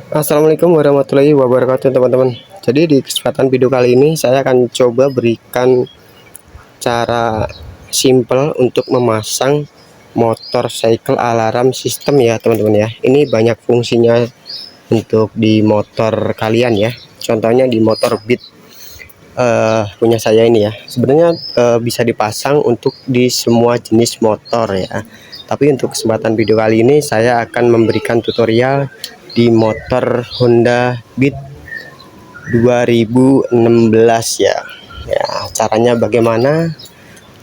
Assalamualaikum warahmatullahi wabarakatuh teman-teman. Jadi di kesempatan video kali ini saya akan coba berikan cara simple untuk memasang motorcycle alarm system ya teman-teman ya. Ini banyak fungsinya untuk di motor kalian ya. Contohnya di motor Beat punya saya ini ya. Sebenarnya bisa dipasang untuk di semua jenis motor ya. Tapi untuk kesempatan video kali ini saya akan memberikan tutorial di motor Honda Beat 2016 ya. Ya, caranya bagaimana?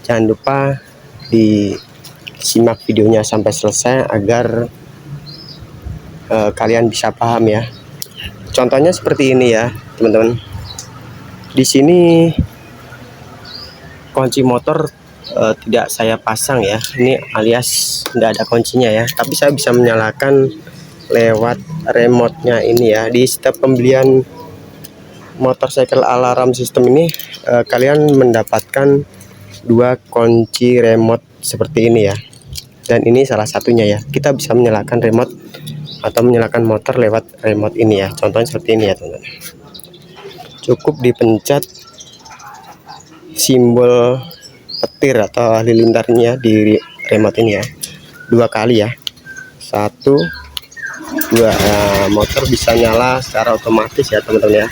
Jangan lupa disimak videonya sampai selesai agar kalian bisa paham ya. Contohnya seperti ini ya, teman-teman. Di sini kunci motor tidak saya pasang ya. Ini alias tidak ada kuncinya ya, tapi saya bisa menyalakan lewat remote-nya ini ya. Di setiap pembelian motorcycle alarm system ini kalian mendapatkan dua kunci remote seperti ini ya, dan ini salah satunya ya. Kita bisa menyalakan remote atau menyalakan motor lewat remote ini ya. Contohnya seperti ini ya teman-teman. Cukup dipencet simbol petir atau halilintarnya di remote ini ya, dua kali ya, 1 2. Nah, motor bisa nyala secara otomatis ya teman-teman ya.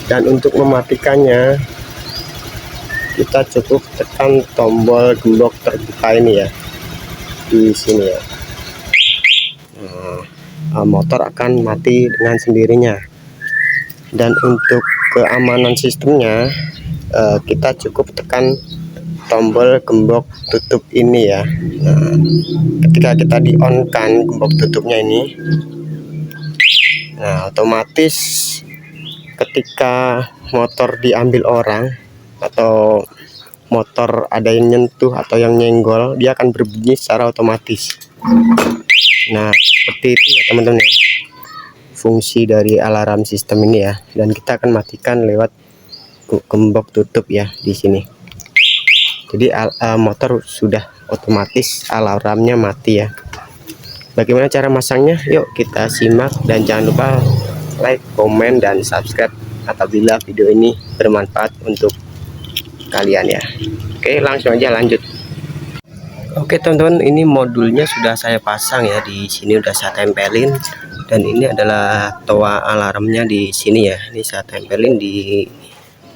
Dan untuk mematikannya kita cukup tekan tombol gembok terbuka ini ya, di sini ya. Motor akan mati dengan sendirinya. Dan untuk keamanan sistemnya kita cukup tekan tombol gembok tutup ini ya. Nah, ketika kita di on kan gembok tutupnya ini, nah otomatis ketika motor diambil orang atau motor ada yang nyentuh atau yang nyenggol, dia akan berbunyi secara otomatis. Nah seperti itu ya teman-teman ya, fungsi dari alarm sistem ini ya. Dan kita akan matikan lewat gembok tutup ya di sini. Jadi motor sudah otomatis alarmnya mati ya. Bagaimana cara masangnya? Yuk kita simak, dan jangan lupa like, komen, dan subscribe apabila video ini bermanfaat untuk kalian ya. Oke, langsung aja lanjut. Oke teman-teman, ini modulnya sudah saya pasang ya, di sini udah saya tempelin. Dan ini adalah toa alarmnya di sini ya. Ini saya tempelin di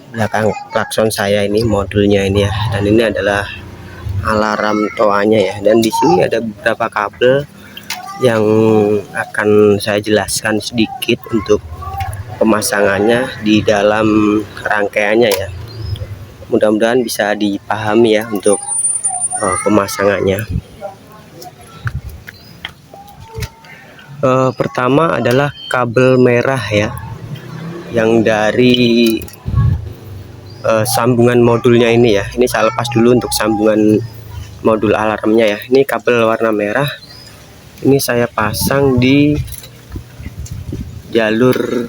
belakang klakson saya, ini modulnya ini ya. Dan ini adalah alarm toanya ya. Dan di sini ada beberapa kabel yang akan saya jelaskan sedikit untuk pemasangannya di dalam rangkaiannya ya. Mudah-mudahan bisa dipahami ya untuk pemasangannya. Pertama adalah kabel merah ya, yang dari sambungan modulnya ini ya. Ini saya lepas dulu untuk sambungan modul alarmnya ya. Ini kabel warna merah, ini saya pasang di jalur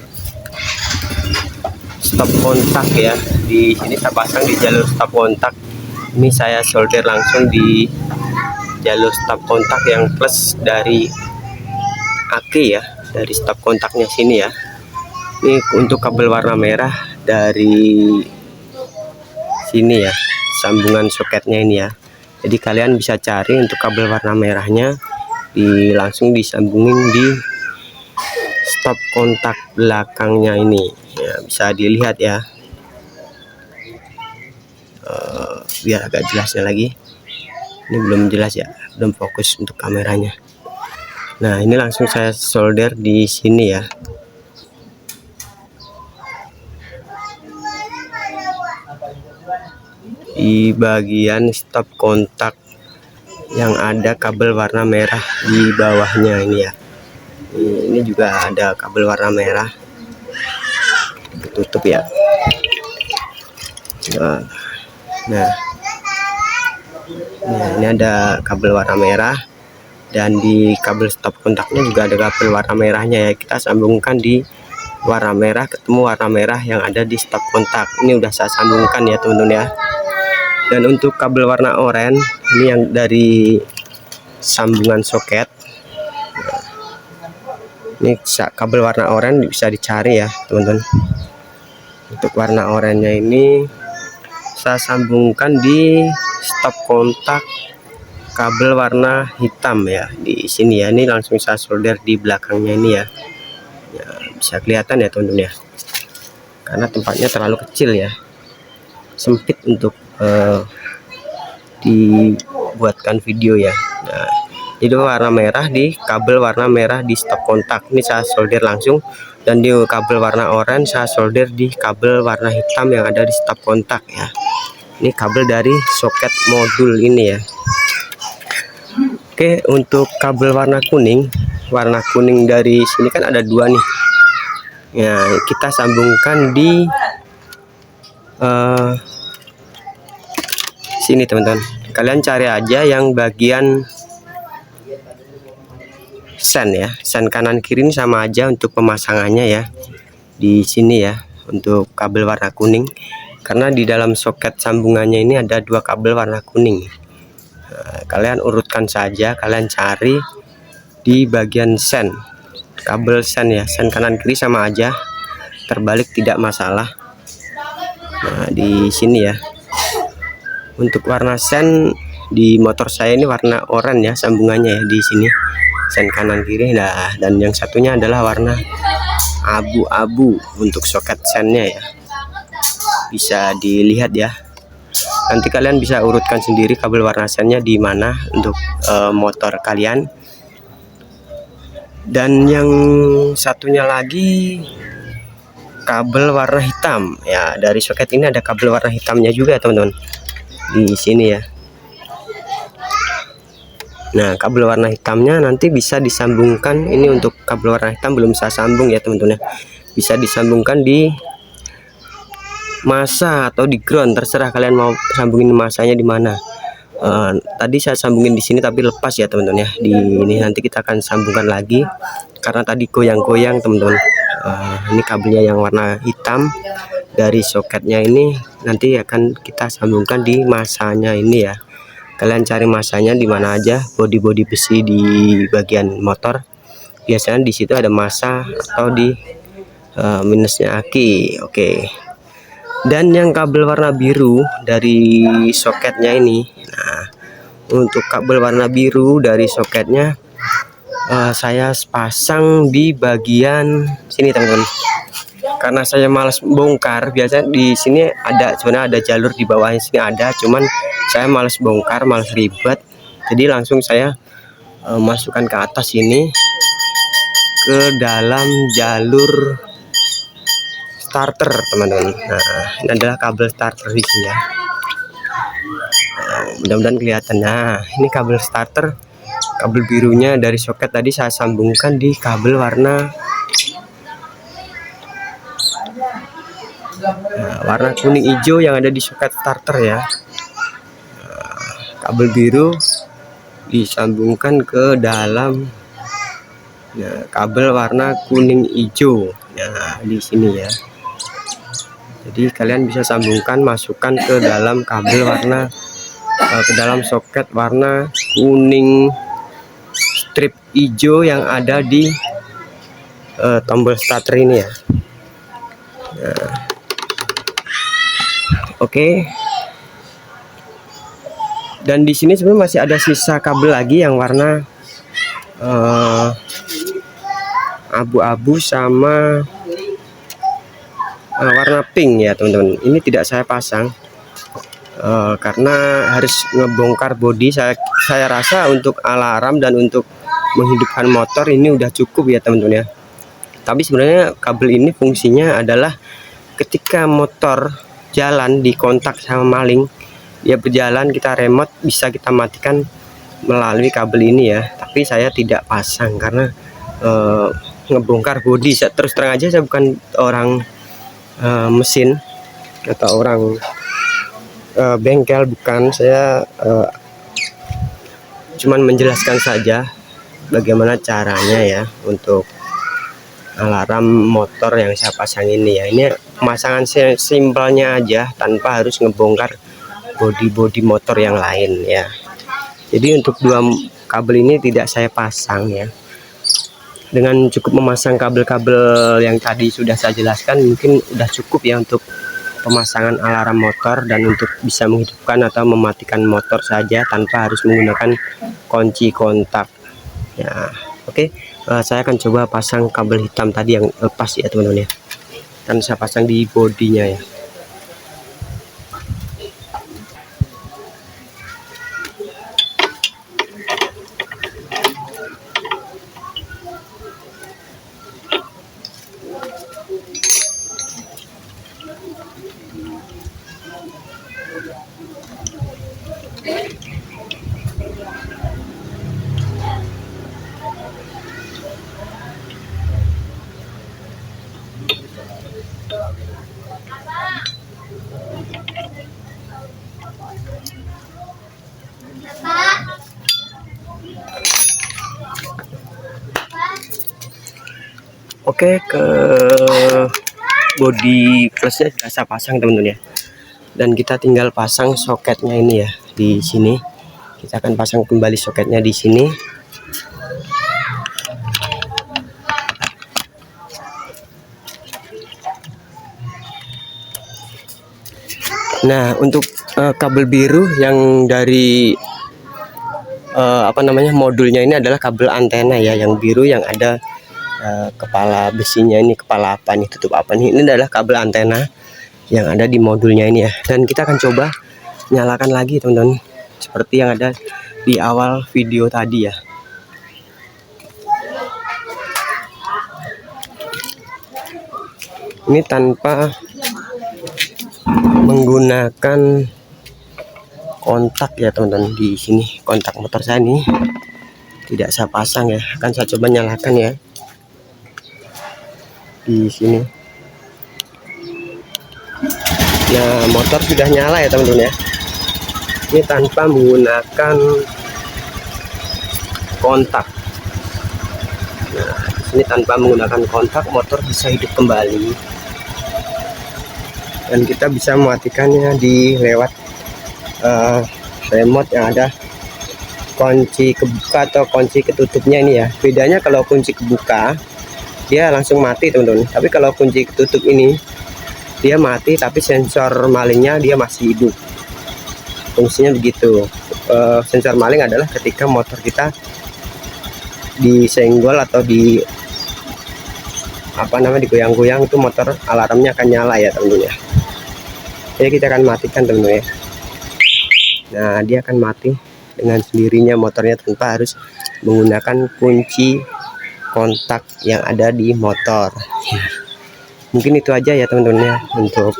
stop kontak ya. Di sini saya pasang di jalur stop kontak. Ini saya solder langsung di jalur stop kontak yang plus dari aki ya, dari stop kontaknya sini ya. Ini untuk kabel warna merah dari sini ya, sambungan soketnya ini ya. Jadi kalian bisa cari untuk kabel warna merahnya, langsung disambungin di stop kontak belakangnya ini ya, bisa dilihat ya. Biar agak jelasnya lagi, ini belum jelas ya, belum fokus untuk kameranya. Nah ini langsung saya solder di sini ya. Di bagian stop kontak yang ada kabel warna merah di bawahnya ini ya. Ini juga ada kabel warna merah, tutup ya. Nah ini ada kabel warna merah, dan di kabel stop kontaknya juga ada kabel warna merahnya ya. Kita sambungkan di warna merah, ketemu warna merah yang ada di stop kontak. Ini udah saya sambungkan ya teman-teman ya. Dan untuk kabel warna oranye ini yang dari sambungan soket, Ini kabel warna oranye bisa dicari ya teman-teman. Untuk warna oranye ini saya sambungkan di stop kontak kabel warna hitam ya, di sini ya. Ini langsung saya solder di belakangnya ini ya. Ya, bisa kelihatan ya teman-teman ya, karena tempatnya terlalu kecil ya, sempit untuk dibuatkan video ya. Nah, itu warna merah di kabel warna merah di stop kontak ini saya solder langsung, dan di kabel warna oranye saya solder di kabel warna hitam yang ada di stop kontak ya. Ini kabel dari soket modul ini ya. Oke, untuk kabel warna kuning dari sini kan ada dua nih ya, kita sambungkan di sini teman-teman. Kalian cari aja yang bagian sen ya, sen kanan kiri ini sama aja untuk pemasangannya ya. Di sini ya untuk kabel warna kuning, karena di dalam soket sambungannya ini ada dua kabel warna kuning. Nah, kalian urutkan saja, kalian cari di bagian sen, kabel sen ya, sen kanan kiri sama aja, terbalik tidak masalah. Nah, di sini ya. Untuk warna sen di motor saya ini warna oranye ya, sambungannya ya di sini sen kanan kiri. Nah, dan yang satunya adalah warna abu-abu untuk soket sennya ya. Bisa dilihat ya. Nanti kalian bisa urutkan sendiri kabel warna sennya di mana untuk motor kalian. Dan yang satunya lagi kabel warna hitam ya, dari soket ini ada kabel warna hitamnya juga teman-teman di sini ya. Nah, kabel warna hitamnya nanti bisa disambungkan, ini untuk kabel warna hitam belum saya sambung ya teman-teman ya, bisa disambungkan di masa atau di ground, terserah kalian mau sambungin masanya di mana. Tadi saya sambungin di sini tapi lepas ya teman-teman ya. Di ini nanti kita akan sambungkan lagi karena tadi goyang-goyang teman-teman. Ini kabelnya yang warna hitam dari soketnya ini nanti akan kita sambungkan di masanya ini ya. Kalian cari masanya di mana aja, bodi-bodi besi di bagian motor. Biasanya di situ ada masa atau di minusnya aki. Oke. Dan yang kabel warna biru dari soketnya ini. Nah, untuk kabel warna biru dari soketnya saya pasang di bagian sini teman-teman. Karena saya malas bongkar, biasanya di sini ada, sebenarnya ada jalur di bawahnya sini ada, cuman saya malas bongkar, malas ribet, jadi langsung saya masukkan ke atas ini ke dalam jalur starter teman-teman. Nah, ini adalah kabel starter di sini ya. Nah, mudah-mudahan kelihatan. Nah, ini kabel starter, kabel birunya dari soket tadi saya sambungkan di kabel warna warna kuning hijau yang ada di soket starter ya. Kabel biru disambungkan ke dalam kabel warna kuning hijau. Nah, di sini ya. Jadi kalian bisa sambungkan, masukkan ke dalam kabel warna ke dalam soket warna kuning strip hijau yang ada di tombol starter ini ya. Nah, oke. Dan di sini sebenarnya masih ada sisa kabel lagi yang warna abu-abu sama warna pink ya teman-teman. Ini tidak saya pasang karena harus ngebongkar bodi. Saya rasa untuk alarm dan untuk menghidupkan motor ini udah cukup ya teman-teman ya. Tapi sebenarnya kabel ini fungsinya adalah ketika motor jalan di kontak sama maling, dia berjalan, kita remote, bisa kita matikan melalui kabel ini ya. Tapi saya tidak pasang karena ngebongkar bodi. Terus terang aja saya bukan orang mesin atau orang bengkel, bukan. Saya cuman menjelaskan saja bagaimana caranya ya untuk alarm motor yang saya pasang ini ya. Ini pemasangan simpelnya aja tanpa harus ngebongkar bodi-bodi motor yang lain ya. Jadi untuk dua kabel ini tidak saya pasang ya. Dengan cukup memasang kabel-kabel yang tadi sudah saya jelaskan, mungkin udah cukup ya untuk pemasangan alarm motor dan untuk bisa menghidupkan atau mematikan motor saja tanpa harus menggunakan kunci kontak ya. Oke, saya akan coba pasang kabel hitam tadi yang lepas ya teman-teman ya, dan saya pasang di bodinya ya. Oke, ke body plusnya sudah saya pasang teman-teman ya, dan kita tinggal pasang soketnya ini ya di sini. Kita akan pasang kembali soketnya di sini. Nah, untuk kabel biru yang dari modulnya ini adalah kabel antena ya, yang biru yang ada kepala besinya ini, kepala apa nih, tutup apa nih, ini adalah kabel antena yang ada di modulnya ini ya. Dan kita akan coba nyalakan lagi teman-teman, seperti yang ada di awal video tadi ya. Ini tanpa menggunakan kontak ya teman-teman. Di sini kontak motor saya ini tidak saya pasang ya, akan saya coba nyalakan ya di sini. Nah, motor sudah nyala ya teman-teman ya, ini tanpa menggunakan kontak. Nah, ini tanpa menggunakan kontak motor bisa hidup kembali, dan kita bisa mematikannya di lewat remote yang ada kunci kebuka atau kunci ketutupnya ini ya. Bedanya kalau kunci kebuka dia langsung mati teman-teman, tapi kalau kunci ketutup ini dia mati tapi sensor malingnya dia masih hidup. Fungsinya begitu. Sensor maling adalah ketika motor kita disenggol atau digoyang-goyang, itu motor alarmnya akan nyala ya teman-teman ya. Jadi kita akan matikan teman-teman ya. Nah, dia akan mati dengan sendirinya motornya tanpa harus menggunakan kunci kontak yang ada di motor. Mungkin itu aja ya teman-teman ya untuk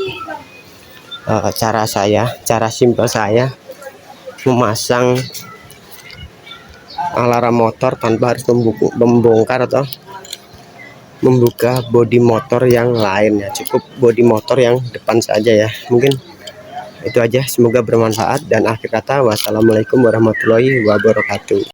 cara simpel saya memasang alarm motor tanpa harus membongkar atau membuka bodi motor yang lain ya. Cukup bodi motor yang depan saja ya. Mungkin itu aja, semoga bermanfaat, dan akhir kata wassalamualaikum warahmatullahi wabarakatuh.